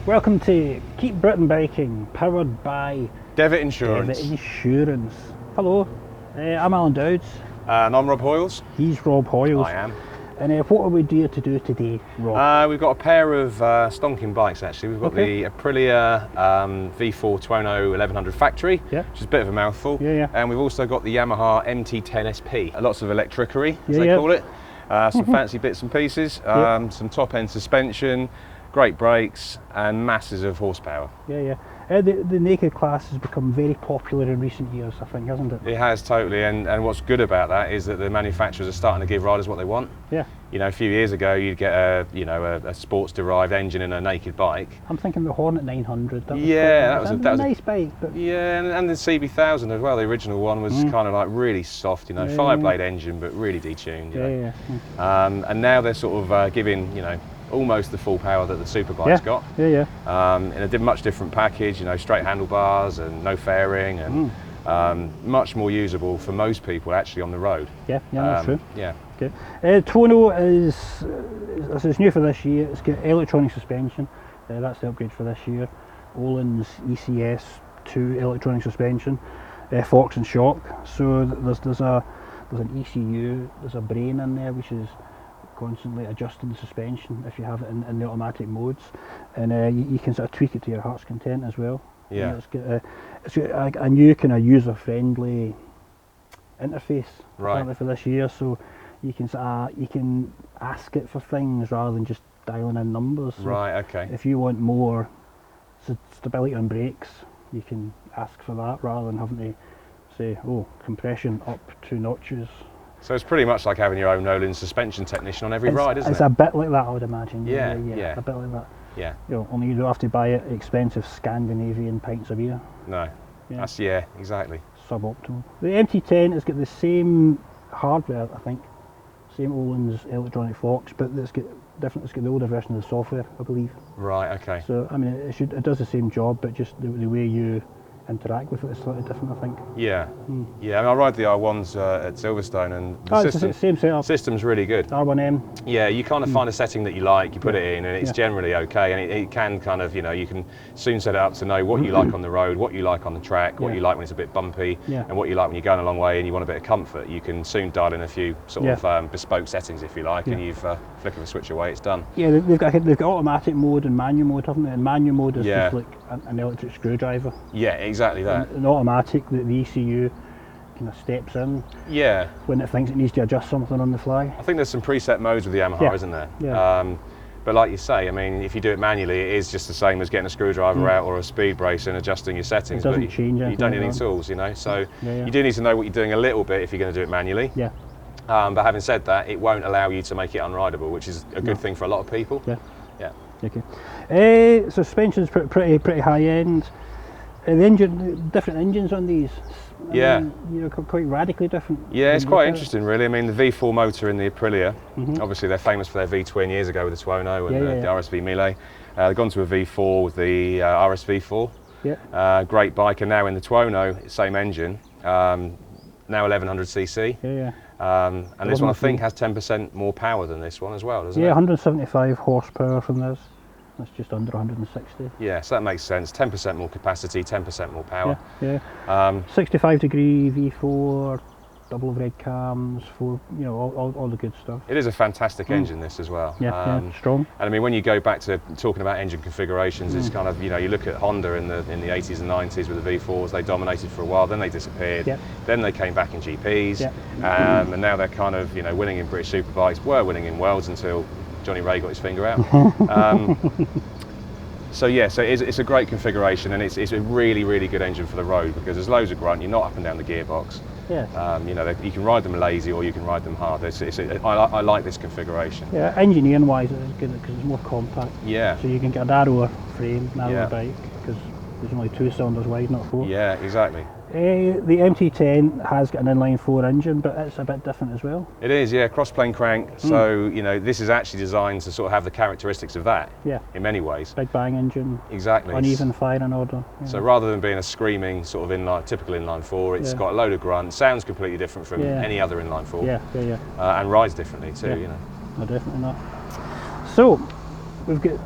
Welcome to Keep Britain Biking, powered by Devitt Insurance. Devitt Insurance. Hello, I'm Alan Dowds. And I'm Rob Hoyles. He's Rob Hoyles. I am. And what are we here to do today, Rob? We've got a pair of stonking bikes actually. We've got the Aprilia V4 Tuono 1100 factory, which is a bit of a mouthful. And we've also got the Yamaha MT10 SP. Lots of electricery, as they call it. Some fancy bits and pieces, some top end suspension, great brakes and masses of horsepower. The naked class has become very popular in recent years, I think, hasn't it? It has, totally, and what's good about that is that the manufacturers are starting to give riders what they want. You know, a few years ago you'd get a sports derived engine in a naked bike. I'm thinking the Hornet 900. That was a nice bike. But and the CB1000 as well. The original one was kind of like really soft, fireblade engine, but really detuned. And now they're sort of giving, almost the full power that the superbike's got. In a much different package, straight handlebars and no fairing, and much more usable for most people actually on the road. That's true. Tuono is new for this year. It's got electronic suspension. That's the upgrade for this year. Öhlins ECS2 electronic suspension, forks and shock. So there's an ECU, there's a brain in there which is constantly adjusting the suspension if you have it in the automatic modes, and you can sort of tweak it to your heart's content as well. It's got a new kind of user-friendly interface apparently for this year, so you can ask it for things rather than just dialing in numbers. So if you want more stability on brakes, you can ask for that rather than having to say, compression up 2 notches. So it's pretty much like having your own Öhlins suspension technician on every ride, isn't it? It's a bit like that, I would imagine. Yeah. A bit like that. Only you don't have to buy expensive Scandinavian pints of beer. No. That's exactly. Suboptimal. The MT10 has got the same hardware, I think. Same Öhlins electronic forks, but it's got the older version of the software, I believe. Right, okay. So I mean, it does the same job, but just the way you interact with it is slightly different, I think. I mean, I ride the R1s at Silverstone, and the same setup. System's really good. R1M. Yeah, you kind of find a setting that you like, you put it in, and it's generally okay, and it can kind of, you can soon set it up to know what you like on the road, what you like on the track, what you like when it's a bit bumpy, and what you like when you're going a long way and you want a bit of comfort. You can soon dial in a few sort of bespoke settings, if you like, and you've flick of a switch away, it's done. Yeah, they've got automatic mode and manual mode, haven't they? And manual mode is just like an electric screwdriver. Yeah, exactly that. And automatic, the ECU kind of steps in when it thinks it needs to adjust something on the fly. I think there's some preset modes with the Yamaha, isn't there? But like you say, I mean, if you do it manually, it is just the same as getting a screwdriver out or a speed brace and adjusting your settings. It doesn't change anything. You don't need any tools, So you do need to know what you're doing a little bit if you're going to do it manually. But having said that, it won't allow you to make it unrideable, which is a good thing for a lot of people. Okay. Suspension's pretty high end. Different engines on these. I mean, quite radically different. Yeah, it's quite interesting, really. I mean, the V4 motor in the Aprilia, obviously they're famous for their V twin years ago with the Tuono and the RSV Melee. They've gone to a V4 with the RSV4. Great bike, and now in the Tuono, same engine, now 1100cc. And this one I think has 10% more power than this one as well, doesn't it? 175 horsepower from this. That's just under 160. Yeah, so that makes sense. 10% more capacity, 10% more power. 65 degree V4, double overhead cams, all the good stuff. It is a fantastic engine, this as well. Strong. And I mean, when you go back to talking about engine configurations, it's kind of, you look at Honda in the 80s and 90s with the V4s. They dominated for a while, then they disappeared. Then they came back in GPs, and now they're kind of, winning in British Superbikes. Were winning in Worlds until Johnny Ray got his finger out. So it's a great configuration, and it's a really, really good engine for the road because there's loads of grunt. You're not up and down the gearbox. You can ride them lazy or you can ride them hard. I like this configuration. Engineering wise it's good because it's more compact. So you can get a narrower frame, narrower bike because there's only 2 cylinders wide, not 4. Yeah, exactly. The MT10 has got an inline-4 engine, but it's a bit different as well. It is, cross-plane crank. So this is actually designed to sort of have the characteristics of that. In many ways. Big bang engine. Exactly. Uneven firing order. So rather than being a screaming sort of typical inline-4, it's got a load of grunt. Sounds completely different from any other inline-4. And rides differently too. No, definitely not. So We've got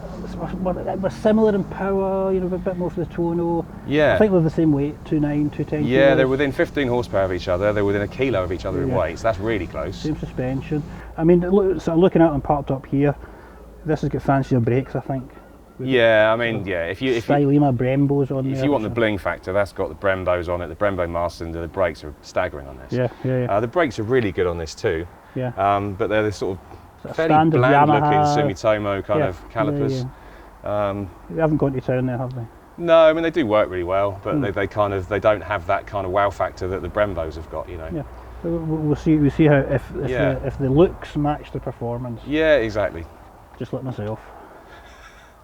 we're similar in power, you know, a bit more for the Tuono. Yeah. I think they're the same weight, 2.9, 210 Yeah, kilos. they're within 15 horsepower of each other. They're within a kilo of each other in weight, so that's really close. Same suspension. I mean, so looking at them parked up here, this has got fancier brakes, I think. Yeah, I mean, yeah. If you Stylema Brembos on there. If you want the bling factor, that's got the Brembos on it. The Brembo master cylinder. The brakes are staggering on this. Yeah. The brakes are really good on this too. Yeah. But they're this sort of fairly standard bland-looking Yamaha, Sumitomo kind of calipers. They haven't gone to town there, have they? No, I mean they do work really well, but they don't have that kind of wow factor that the Brembos have got, you know. Yeah. We'll see how if the looks match the performance. Yeah, exactly. Just like myself.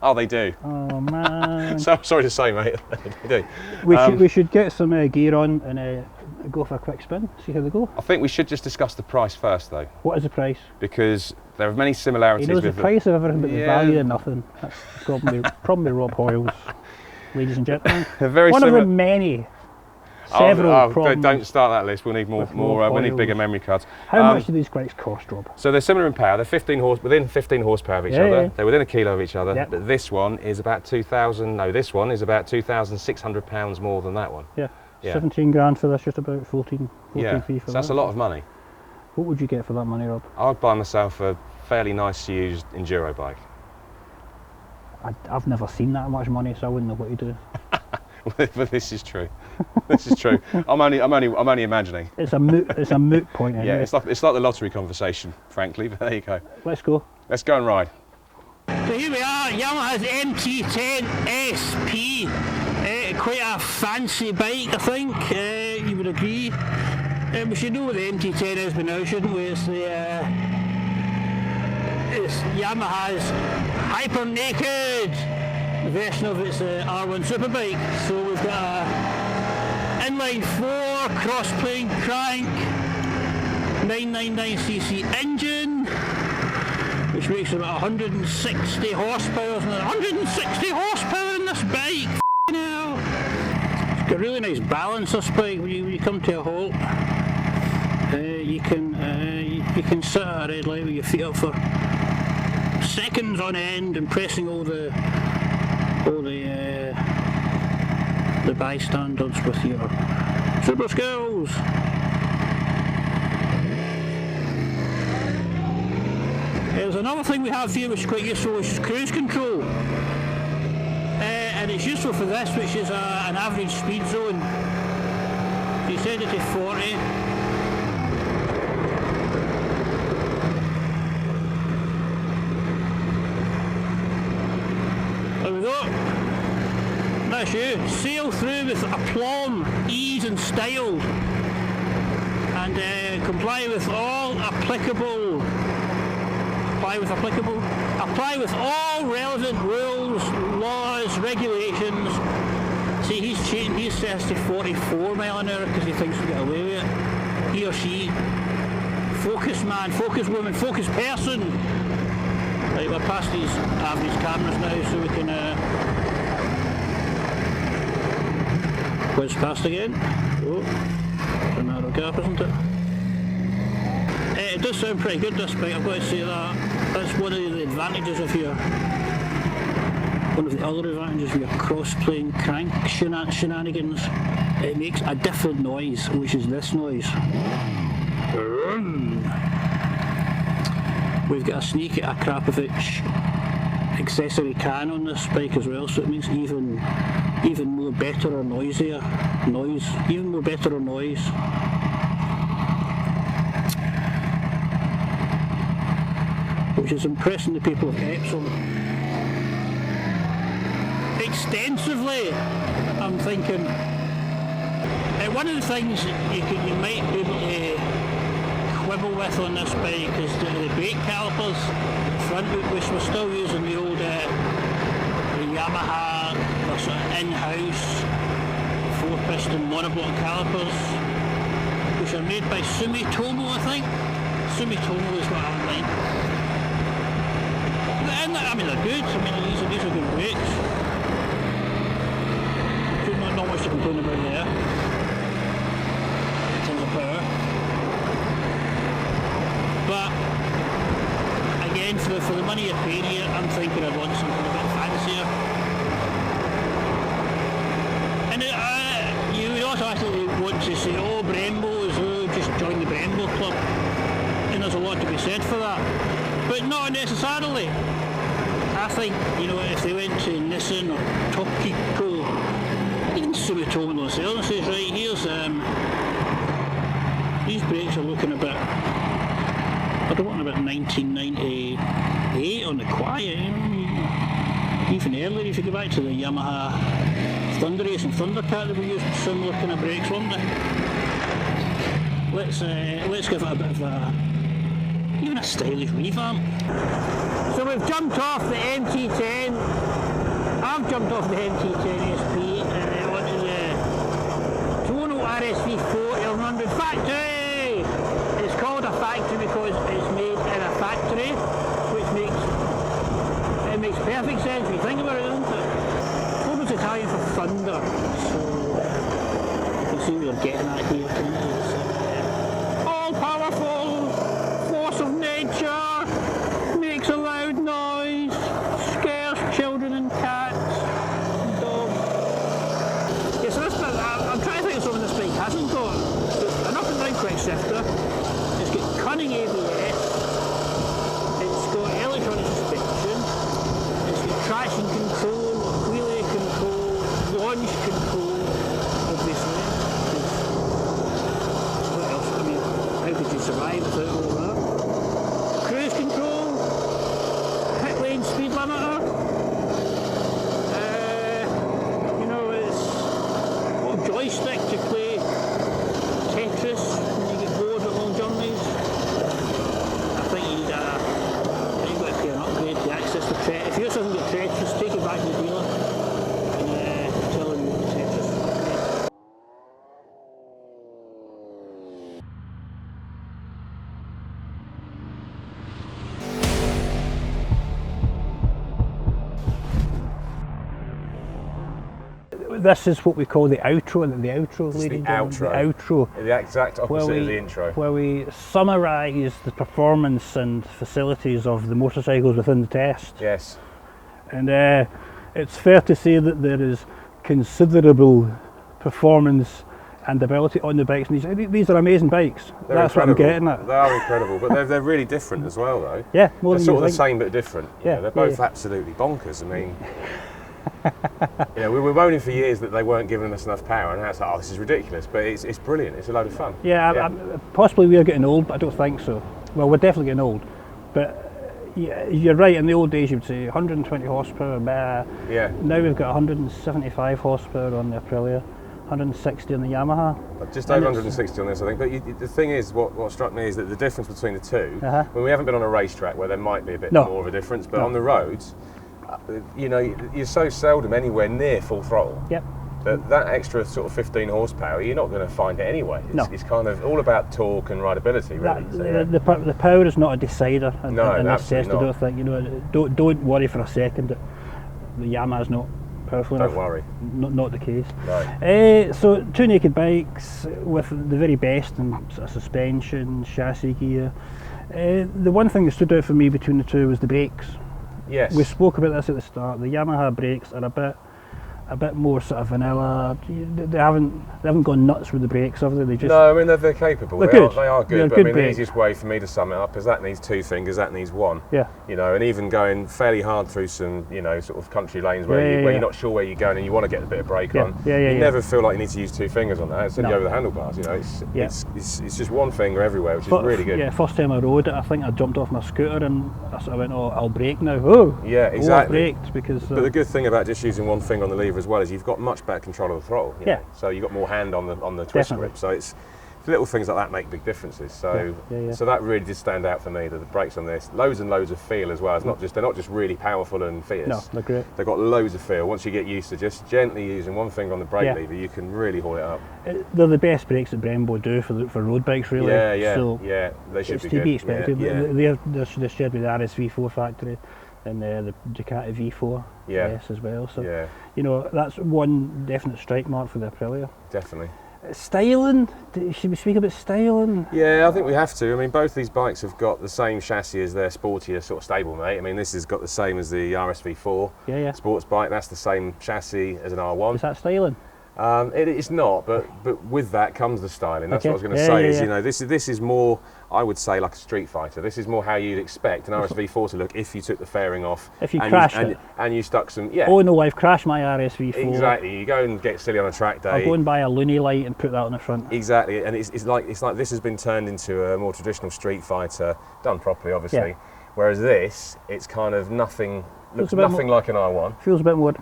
Oh, they do. Oh man. So sorry to say, mate. They do. We should get some gear on and go for a quick spin. See how they go. I think we should just discuss the price first, though. What is the price? Because there are many similarities. He knows with the price of everything, but the value of nothing. That's probably Rob Hoyle's, ladies and gentlemen. One of the many. Several problems. Don't start that list. We'll need more. We need bigger memory cards. How much do these bikes cost, Rob? So they're similar in power. They're within 15 horsepower of each other. Yeah. They're within a kilo of each other. Yep. But this one is about 2,000. No, this one is about 2,600 pounds more than that one. Yeah. 17 grand for this, just about 14 fee for so that's a lot of money. What would you get for that money, Rob? I'd buy myself a fairly nice used enduro bike. I've never seen that much money, so I wouldn't know what to do. But this is true. This is true. I'm only imagining. It's a moot point. Anyway. Yeah, it's like the lottery conversation, frankly. But there you go. Let's go. Let's go and ride. So here we are, Yamaha's MT10 SP. Quite a fancy bike, I think. You would agree. We should know what the MT10 is by now, shouldn't we? It's Yamaha's Hyper Naked version of its R1 Superbike. So we've got a inline 4 cross-plane crank, 999cc engine, which makes about 160 horsepower. 160 horsepower in this bike. Now it's got a really nice balance. This bike, when you come to a halt, you can sit at a red light with your feet up for seconds on end and pressing all the bystanders with your super skills. There's another thing we have here which is quite useful, which is cruise control. And it's useful for this, which is an average speed zone. So you set it to 40. There we go. That's you. Sail through with aplomb, ease and style. And comply with all applicable. Apply with all relevant rules, laws, regulations. See, he's cheating. He says to 44 mile an hour because he thinks he'll get away with it. He or she. Focus man, focus woman, focus person. Right, we're past these average cameras now, so we can whiz past again. Oh, it's a narrow gap, isn't it? It does sound pretty good, this bike, I've got to say that. That's one of the advantages of your, one of the other advantages of your cross-plane crank shenanigans. It makes a different noise, which is this noise. We've got a sneaky Akrapovic accessory can on this bike as well, so it makes even more better or noisier noise, even more better or noise. Which is impressing the people of Epsom extensively. I'm thinking one of the things you might be able to quibble with on this bike is the brake calipers front, which we're still using the old the Yamaha sort of in-house 4-piston monoblock calipers, which are made by Sumitomo, I think. Sumitomo is what I like. And I mean, they're good. I mean, these are good brakes. Not much to complain about there in terms of power. But again, for for the money you're paying here, I'm thinking I'd want something a bit fancier. And you would also actually want to say, oh, Brembos, oh, just join the Brembo club. And there's a lot to be said for that. But not necessarily. I think, you know, if they went to Nissan or Tokiko, even Tuono themselves and says, right, here's, these brakes are looking a bit, I don't want about 1998 on the quiet, you know. Even earlier, if you go back to the Yamaha Thunder Race and Thundercat, they were using similar kind of brakes, weren't they? Let's give it a bit of a, even a stylish revamp. So we've jumped off the MT10, I've jumped off the MT10 SP onto the Tuono RSV4 L100 factory! It's called a factory because it's made in a factory, which makes perfect sense when you think about it, doesn't it? Almost Italian for thunder, so you can see what we're getting at here. It's all powerful, force of nature, makes a loud noise, scares children and cats and dogs. Yeah, so this bit, I'm trying to think of something this bike hasn't got. An up and down quick shifter, it's got cunning ABS, it's got electronic suspension, it's got traction control, wheelie control, launch control, obviously. What else? I mean, how could you survive without all that? Cruise control, pit lane speed limiter. You know, it's a little joystick to play Tetris when you get bored at long journeys. I think you've got to pay an upgrade to access the Tetris. If yours doesn't get Tetris, take it back to the dealer and tell them what the Tetris is. This is what we call the outro, ladies and gentlemen. outro. The outro. The exact opposite of the intro. Where we summarise the performance and facilities of the motorcycles within the test. Yes. And it's fair to say that there is considerable performance and ability on the bikes. And these are amazing bikes. They're That's incredible. what I'm getting at. They are incredible, but they're really different as well, though. Yeah, more They're than sort you of the think. same but different. You Yeah, know, they're both yeah. absolutely bonkers. I mean, you know, we were moaning for years that they weren't giving us enough power, and now it's like, oh, this is ridiculous. But it's brilliant. It's a load of fun. Yeah, possibly we're getting old, but I don't think so. Well, we're definitely getting old. But yeah, you're right, in the old days you'd say 120 horsepower, Yeah. now we've got 175 horsepower on the Aprilia, 160 on the Yamaha. Just over 160 on this, I think. But the thing is, what struck me is that the difference between the two, when we haven't been on a racetrack where there might be a bit more of a difference, but on the roads, you know, you're so seldom anywhere near full throttle. Yep. That extra sort of 15 horsepower, you're not going to find it anyway. It's kind of all about torque and rideability, really. The power is not a decider in this test. not. I don't think. You know, don't worry for a second that the Yamaha's not powerful enough. Don't worry. Not the case. No. So two naked bikes with the very best in sort of suspension, chassis gear. The one thing that stood out for me between the two was the brakes. Yes. We spoke about this at the start. The Yamaha brakes are a bit more sort of vanilla. They haven't gone nuts with the brakes, have they? They just no, I mean they're capable. They're they good. Are good. They're but good I mean brakes. the easiest way for me to sum it up is that needs two fingers, that needs one. Yeah. You know, and even going fairly hard through some, you know, sort of country lanes where you're not sure where you're going and you want to get a bit of brake on. You never feel like you need to use two fingers on that. It's only over the handlebars. You know, it's just one finger everywhere, which is really good. Yeah. First time I rode it, I think I jumped off my scooter and I sort of went, oh, I'll brake now. Oh. Yeah, exactly. I braked because. But the good thing about just using one finger on the lever as well is you've got much better control of the throttle. You know? So you've got more hand on the twist grip. So it's little things like that make big differences. So so that really did stand out for me. That the brakes on this, loads and loads of feel as well. It's not just they're not just really powerful and fierce. No, they're great. They've got loads of feel. Once you get used to just gently using one finger on the brake lever, you can really haul it up. They're the best brakes that Brembo do for road bikes, really. So they should be to good. be expected. Yeah. They're shared with the RSV4 factory and the Ducati V4 S as well. So you know that's one definite strike mark for the Aprilia. Definitely. Styling? Should we speak about styling? Yeah, I think we have to. I mean, both these bikes have got the same chassis as their sportier sort of stablemate. I mean, this has got the same as the RSV4 sports bike. That's the same chassis as an R1. Is that styling? It's not, but with that comes the styling. That's what I was going to say. Is, you know, this is more, I would say, like a street fighter. This is more how you'd expect an RSV4 to look if you took the fairing off. If you crashed it. And you stuck some, Oh no, I've crashed my RSV4. Exactly. You go and get silly on a track day. I'll go and buy a loony light and put that on the front. Exactly, and it's like this has been turned into a more traditional street fighter, done properly, obviously. Whereas this, it's kind of nothing. Looks nothing like an R1. Feels a bit more,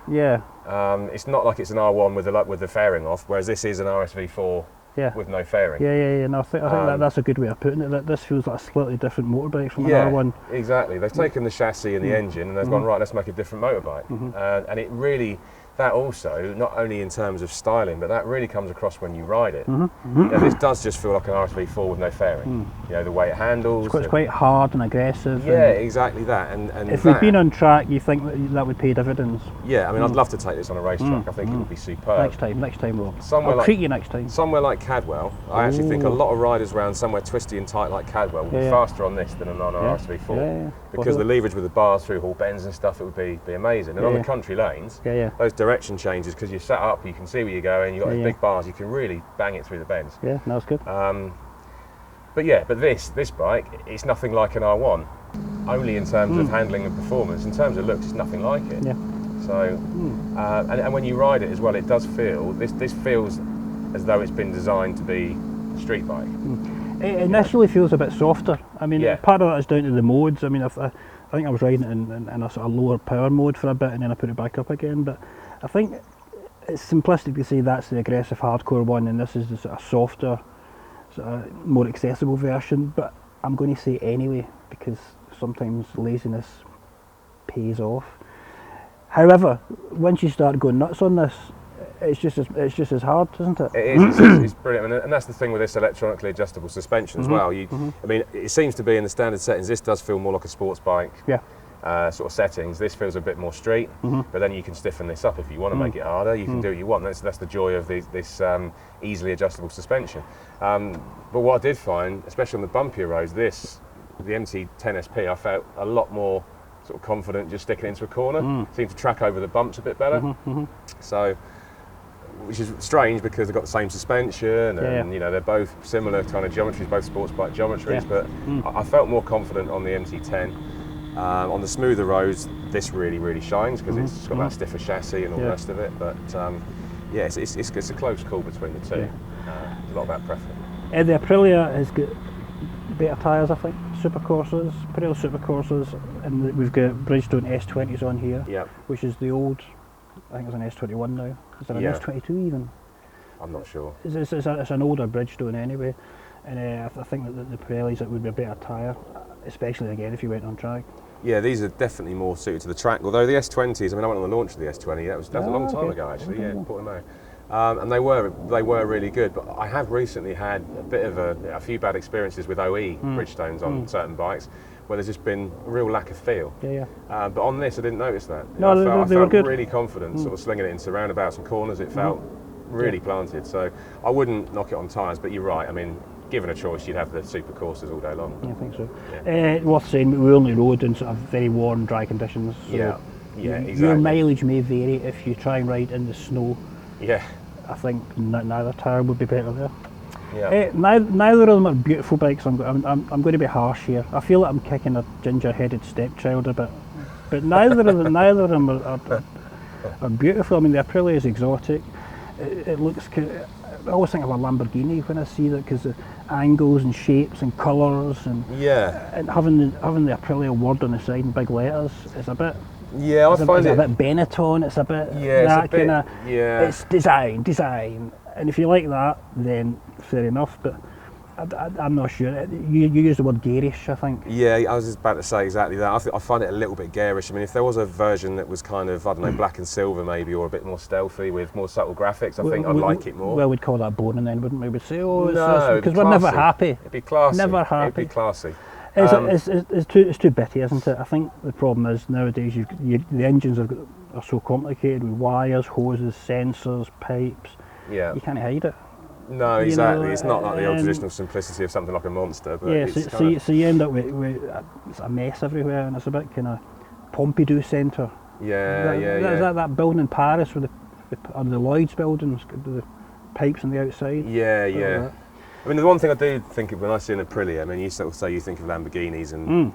it's not like it's an R1 with the fairing off, whereas this is an RSV4 with no fairing. No, I think that's a good way of putting it. That this feels like a slightly different motorbike from an R1. Exactly. They've taken the chassis and the engine and they've gone, right, let's make a different motorbike. And it really, that also, not only in terms of styling, but that really comes across when you ride it. You know, this does just feel like an RSV4 with no fairing. You know, the way it handles. It's quite hard and aggressive. Yeah, exactly that. And if we'd been on track, you think that would pay dividends? Yeah, I mean, I'd love to take this on a racetrack. I think it would be superb. Next time, Rob. I'll treat you next time. Somewhere like Cadwell, I actually think a lot of riders around somewhere twisty and tight like Cadwell will be faster on this than on RSV4. Because the leverage with the bars through Hall Bends and stuff, it would be amazing. And on the country lanes, those direction changes, because you're set up, you can see where you're going, you've got those big bars, you can really bang it through the bends. Yeah, that's good. But this bike, it's nothing like an R1, only in terms of handling and performance. In terms of looks, it's nothing like it. So, and when you ride it as well, it does feel, this feels as though it's been designed to be a street bike. It initially feels a bit softer. I mean, part of that is down to the modes. I mean, I think I was riding it in a sort of lower power mode for a bit and then I put it back up again, but I think it's simplistic to say that's the aggressive hardcore one and this is the sort of softer, sort of more accessible version, but I'm going to say anyway because sometimes laziness pays off. However, once you start going nuts on this, it's just as hard, isn't it? It is. It's brilliant, and that's the thing with this electronically adjustable suspension as well. I mean, it seems to be in the standard settings. This does feel more like a sports bike. Sort of settings. This feels a bit more street, but then you can stiffen this up if you want to make it harder. You can do what you want. That's the joy of this easily adjustable suspension. But what I did find, especially on the bumpier roads, the MT10 SP, I felt a lot more sort of confident just sticking into a corner. Seemed to track over the bumps a bit better. So, which is strange because they've got the same suspension and you know they're both similar kind of geometries, both sports bike geometries. But I felt more confident on the MT10. On the smoother roads, this really shines because it's got that stiffer chassis and all the rest of it. But it's a close call between the two. It's a lot about preference. The Aprilia has got better tyres, I think. Supercorsas, Aprilia Supercorsas, and we've got Bridgestone S20s on here, which is the old. I think it's an S21 now. Is it an S22 even? I'm not sure. It's an older Bridgestone anyway, and I think that the Pirellis it would be a better tyre, especially again if you went on track. Yeah, these are definitely more suited to the track. Although the S20s, I mean, I went on the launch of the S20. That was a long time ago actually. Portimao. And they were really good. But I have recently had a few bad experiences with OE Bridgestones on certain bikes, where there's just been a real lack of feel. But on this, I didn't notice that. No, I felt really confident, sort of slinging it into roundabouts and corners. It felt really planted. So I wouldn't knock it on tyres. But you're right. I mean, given a choice, you'd have the Supercorsas all day long. Yeah, I think so. Worth saying, we only rode in sort of very warm, dry conditions. So exactly. Your mileage may vary if you try and ride in the snow. I think neither tyre would be better there. Neither of them are beautiful bikes. I'm going to be harsh here. I feel like I'm kicking a ginger-headed stepchild a bit, but neither of them are beautiful. I mean, the Aprilia is exotic. It looks. I always think of a Lamborghini when I see that because the angles and shapes and colours and having the Aprilia word on the side in big letters is a bit. Yeah, I find it a bit Benetton. It's a bit that kind of. It's design, and if you like that, then fair enough. But I'm not sure. You use the word garish, I think. Yeah, I was just about to say exactly that. I find it a little bit garish. I mean, if there was a version that was kind of, I don't know, black and silver maybe, or a bit more stealthy with more subtle graphics, I think I'd like it more. Well, we'd call that boring then, wouldn't we? We'd say, oh, no, because we're never happy. It'd be classy. Never happy. It'd be classy. It's too bitty, isn't it? I think the problem is nowadays the engines are so complicated with wires, hoses, sensors, pipes. Yeah. You can't hide it. No, exactly. It's not like the old traditional simplicity of something like a monster. But yeah, it's so you end up with it's a mess everywhere, and it's a bit kind of Pompidou centre. That building in Paris with the Lloyd's buildings, with the pipes on the outside. Yeah. I mean, the one thing I do think of when I see an Aprilia, I mean, you sort of say you think of Lamborghinis and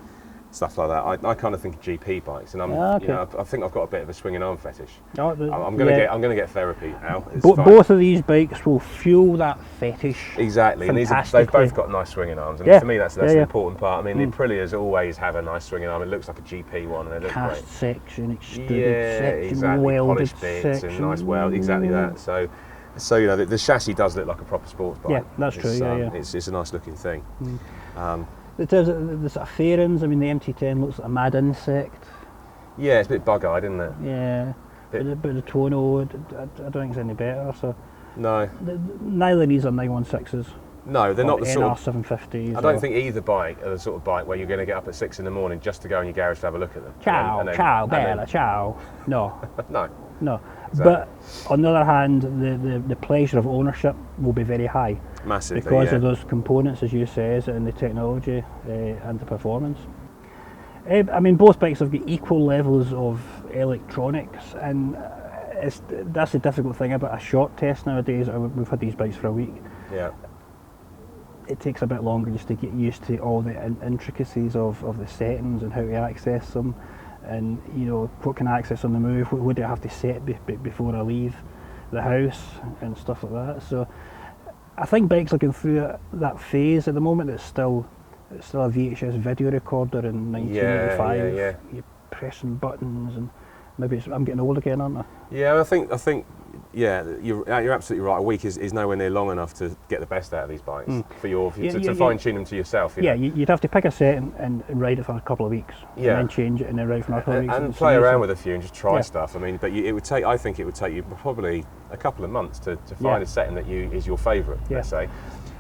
stuff like that. I kind of think of GP bikes, and I think I've got a bit of a swinging arm fetish. I'm gonna get therapy now. Both of these bikes will fuel that fetish. Exactly, and they've both got nice swinging arms, and for me that's the important part. I mean, the Aprilias always have a nice swinging arm. It looks like a GP one, and they look cast great. section, extruded section, welded polished bits section, and nice weld. Exactly that. So you know, the chassis does look like a proper sports bike. Yeah, that's true. It's a nice looking thing. In terms of the sort of fairings, I mean, the MT10 looks like a mad insect. Yeah, it's a bit bug-eyed, isn't it? Yeah, but the Tuono, I don't think it's any better. So no, neither of these are 916s. No, they're not the sort of NR750s. I don't think either bike are the sort of bike where you're going to get up at 6 in the morning just to go in your garage to have a look at them. Ciao, Bella, ciao. No. No. Exactly. But on the other hand, the pleasure of ownership will be very high. Massively, because of those components, as you says, and the technology and the performance. I mean, both bikes have got equal levels of electronics, and that's the difficult thing about a short test nowadays. We've had these bikes for a week. Yeah. It takes a bit longer just to get used to all the intricacies of the settings and how to access them, and you know, what can I access on the move, what do I have to set before I leave the house and stuff like that. So I think bikes are going through that phase at the moment. It's still a VHS video recorder in 1985. Yeah. You're pressing buttons, and maybe I'm getting old again, aren't I? Yeah, I think. Yeah, you're absolutely right. A week is nowhere near long enough to get the best out of these bikes to fine tune them to yourself. You'd have to pick a set and ride it for a couple of weeks, and then change it, and then ride it for a couple of weeks, and play around with a few and just try stuff. I mean, but I think it would take you probably a couple of months to find a setting that is your favourite. Let's say.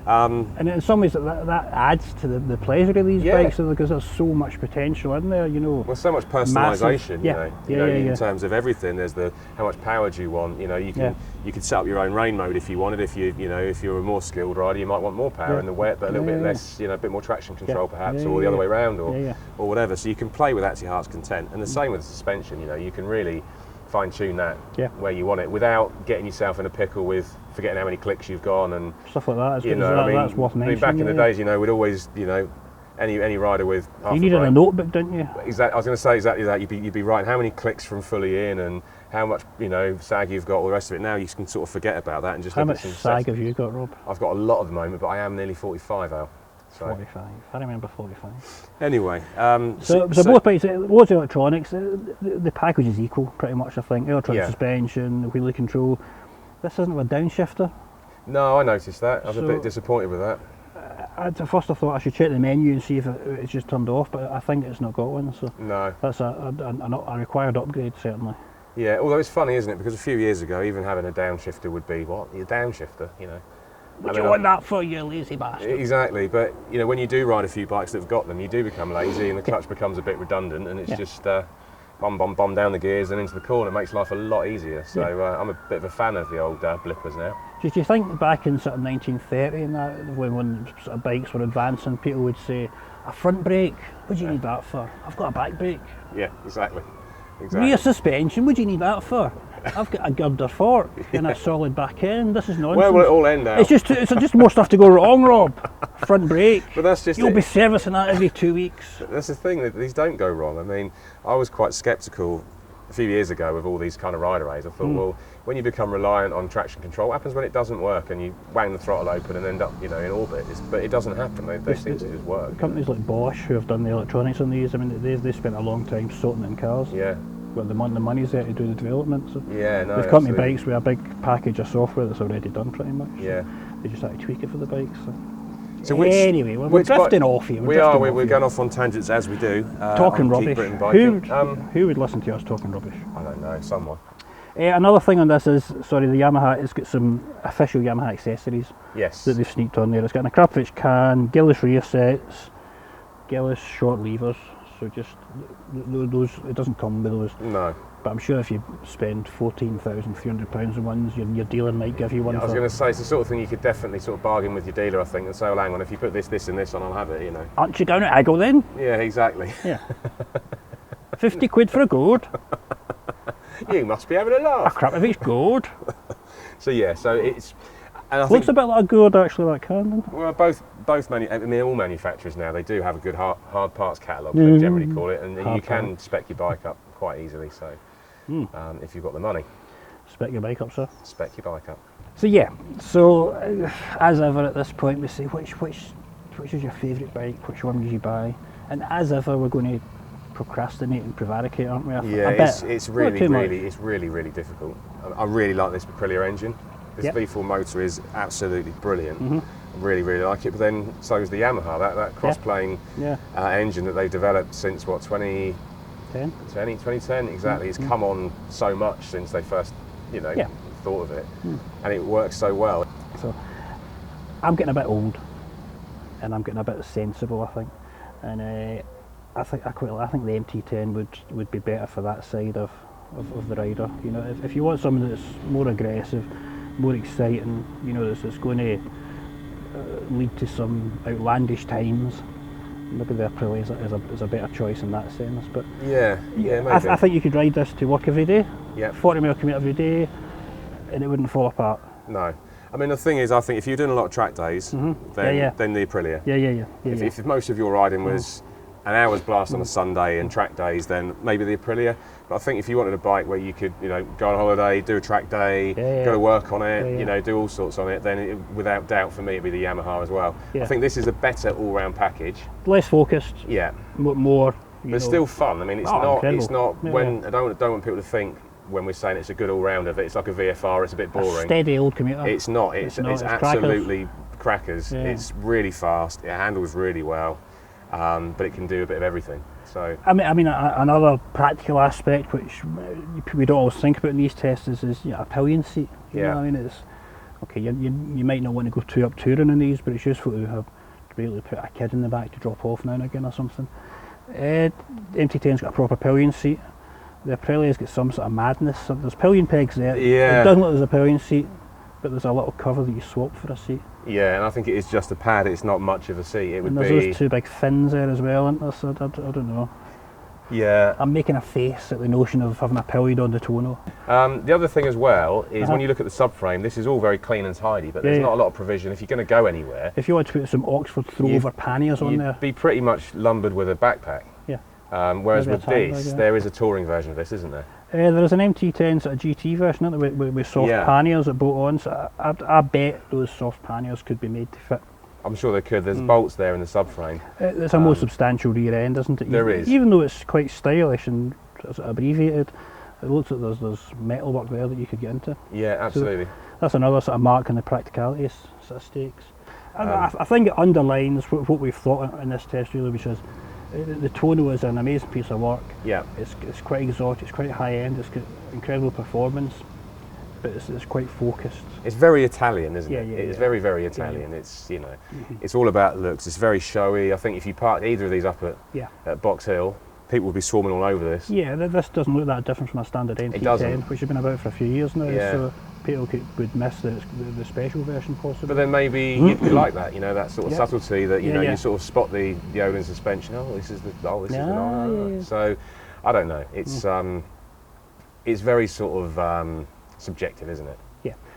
And in some ways that adds to the pleasure of these bikes, because there's so much potential in there, you know. Well, so much personalisation, in terms of everything. There's how much power do you want? You know, you can set up your own rain mode if you wanted. If you're a more skilled rider, you might want more power in the wet, but a little bit less, a bit more traction control perhaps, or the other way around, or whatever. So you can play with that to your heart's content. And the same with the suspension. You know, you can really fine-tune that where you want it without getting yourself in a pickle with forgetting how many clicks you've gone and stuff like that. That's worth mentioning. I mean, back in the days, we'd always, any rider with half you needed a notebook, didn't you? Exactly. I was going to say exactly that. You'd be writing how many clicks from fully in and how much sag you've got, all the rest of it. Now you can sort of forget about that and just. How much sag have you got, Rob? I've got a lot at the moment, but I am nearly 45, Al. 45. I remember 45. Anyway, so both bikes, loads of electronics. The package is equal, pretty much. I think electronic suspension, wheelie control. This isn't a downshifter. No, I noticed that. I was a bit disappointed with that. At first, I thought I should check the menu and see if it's just turned off, but I think it's not got one. So no, that's a required upgrade, certainly. Yeah, although it's funny, isn't it? Because a few years ago, even having a downshifter would be what? Your downshifter, What do you want that for, you lazy bastard? Exactly, but when you do ride a few bikes that have got them, you do become lazy, and the clutch becomes a bit redundant, and it's just bomb down the gears and into the corner. It makes life a lot easier. So I'm a bit of a fan of the old blippers now. Did you think back in sort of 1930 and that, when sort of bikes were advancing, people would say, a front brake, what do you need that for? I've got a back brake. Yeah, exactly. Rear suspension, what do you need that for? I've got a girder fork and a solid back end. This is nonsense. Where will it all end now? It's just more stuff to go wrong, Rob. Front brake. But that's just You'll be servicing that every 2 weeks. That's the thing, that these don't go wrong. I mean, I was quite sceptical a few years ago with all these kind of rider aids. I thought, well, when you become reliant on traction control, what happens when it doesn't work and you wang the throttle open and end up, in orbit? But it doesn't happen. They seem to just work. Companies like Bosch, who have done the electronics on these, I mean, they spent a long time sorting it in cars. Yeah. Well, the money's there to do the development. So they've come to bikes with a big package of software that's already done, pretty much. Yeah. They just had to tweak it for the bikes. So anyway, we're drifting off here. We're going off on tangents as we do. Talking rubbish. Who would listen to us talking rubbish? I don't know, someone. Another thing on this is, the Yamaha has got some official Yamaha accessories. Yes. That they've sneaked on there. It's got an Akrapovic can, Gillis rear sets, Gillis short levers. So just those, it doesn't come with those. No. But I'm sure if you spend £14,300 on ones, your dealer might give you one. I was going to say, it's the sort of thing you could definitely sort of bargain with your dealer, I think, and say, well, hang on, if you put this, this and this on, I'll have it, you know. Aren't you down at Aggle then? Yeah, exactly. Yeah. 50 quid for a gourd. You must be having a laugh. Akrapovic gourd. So yeah, so it's... And I Looks think, a bit like a gourd actually, that can, doesn't it? well, all manufacturers now, they do have a good hard parts catalogue, they generally call it, and you can spec your bike up quite easily, so if you've got the money. Spec your bike up, sir. Spec your bike up. So yeah, so as ever at this point we say which is your favourite bike, which one did you buy, and as ever we're going to procrastinate and prevaricate, aren't we? It's really difficult. I really like this Aprilia engine. This V4 motor is absolutely brilliant. I really like it. But then so is the Yamaha, that cross-plane engine that they've developed since what, 2010 exactly. It's come on so much since they first, thought of it, and it works so well. So I'm getting a bit old, and I'm getting a bit sensible, I think, and I think the MT10 would be better for that side of the rider. You know, if you want something that's more aggressive, more exciting, you know, that's going to lead to some outlandish times, maybe the Aprilia is a better choice in that sense. But maybe. I think you could ride this to work every day, 40 mile commute every day, and it wouldn't fall apart. No. I mean, the thing is, I think if you're doing a lot of track days, then the Aprilia. If most of your riding was an hour's blast on a Sunday and track days, then maybe the Aprilia. But I think if you wanted a bike where you could, go on holiday, do a track day, go to work on it, do all sorts on it, then without doubt for me it'd be the Yamaha as well. I think this is a better all-round package. Less focused. Yeah. More. But it's still fun. I mean, it's not. Incredible. It's not. I don't want people to think when we're saying it's a good all-rounder that it's like a VFR. It's a bit boring. A steady old commuter. It's not. It's absolutely crackers. It's really fast. It handles really well. But it can do a bit of everything. So I mean, another practical aspect which we don't always think about in these tests is a pillion seat. You know what I mean, it's okay. You might not want to go too up touring in these, but it's useful to be able to put a kid in the back to drop off now and again or something. The MT10's got a proper pillion seat. The Aprilia's got some sort of madness. So there's pillion pegs there. It doesn't look like there's a pillion seat, but there's a little cover that you swap for a seat. Yeah, and I think it is just a pad. It's not much of a seat. It would and there's those two big fins there as well, aren't there? So I don't know. Yeah. I'm making a face at the notion of having a pillion on the Tuono. The other thing as well is when you look at the subframe, this is all very clean and tidy, but there's not a lot of provision if you're going to go anywhere. If you want to put some Oxford throw-over panniers on there, you'd be pretty much lumbered with a backpack. Whereas with this, there is a touring version of this, isn't there? There is an MT10 sort of GT version, isn't there, with soft panniers that bolt on. So I bet those soft panniers could be made to fit. I'm sure they could. There's bolts there in the subframe. It's a more substantial rear end, isn't it? There is. Even though it's quite stylish and sort of abbreviated, it looks like there's metal work there that you could get into. Yeah, absolutely. So that's another sort of mark in the practicality sort of stakes. I think it underlines what we've thought in this test really, which is the Tuono is an amazing piece of work. Yeah. It's quite exotic, it's quite high end, it's got incredible performance, but it's quite focused. It's very Italian, isn't it? It's very, very Italian. Yeah. It's it's all about looks. It's very showy. I think if you parked either of these up at Box Hill, people would be swarming all over this. Yeah, this doesn't look that different from a standard MT10, which has been about for a few years now. So people would miss the special version possibly. But then maybe you'd like that, that sort of subtlety that you sort of spot the Öhlins suspension. This is the So I don't know. It's very sort of subjective, isn't it?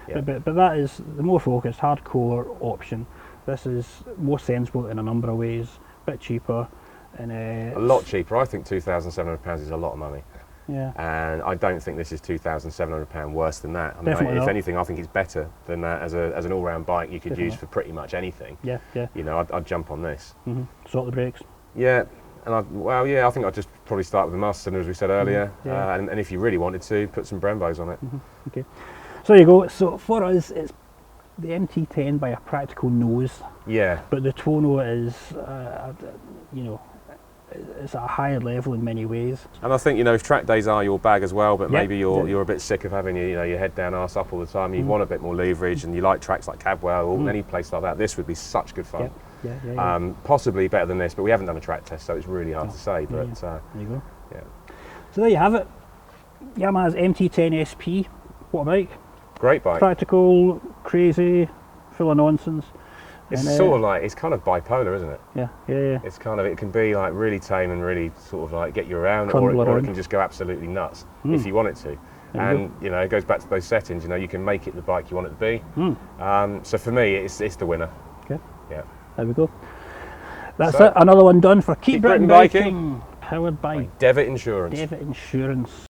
Yeah. But that is the more focused, hardcore option. This is more sensible in a number of ways, a bit cheaper. And a lot cheaper. I think £2,700 is a lot of money. Yeah. And I don't think this is £2,700 worse than that. I mean, if anything, I think it's better than that as an all-round bike you could use for pretty much anything. Yeah. I'd jump on this. Salt the brakes. Yeah. And I think I'd just probably start with the master cylinder, as we said earlier. And if you really wanted to, put some Brembos on it. Okay. So there you go. So for us, it's the MT10 by a practical nose. Yeah. But the Tuono is, it's at a higher level in many ways. And I think, if track days are your bag as well, but maybe you're a bit sick of having your head down, arse up all the time, you want a bit more leverage and you like tracks like Cadwell or any place like that, this would be such good fun. Possibly better than this, but we haven't done a track test, so it's really hard to say. But there you go. Yeah. So there you have it. Yamaha's MT10 SP. What a bike! Great bike. Practical, crazy, full of nonsense. It's sort of like, it's kind of bipolar, isn't it? Yeah. It's kind of, it can be like really tame and really sort of like get you around, or it can just go absolutely nuts if you want it to. And you know, it goes back to those settings. You know, you can make it the bike you want it to be. So for me, it's the winner. Okay. Yeah. There we go. That's it. Another one done for Keep Britain Biking. Powered by Devitt Insurance. Devitt Insurance.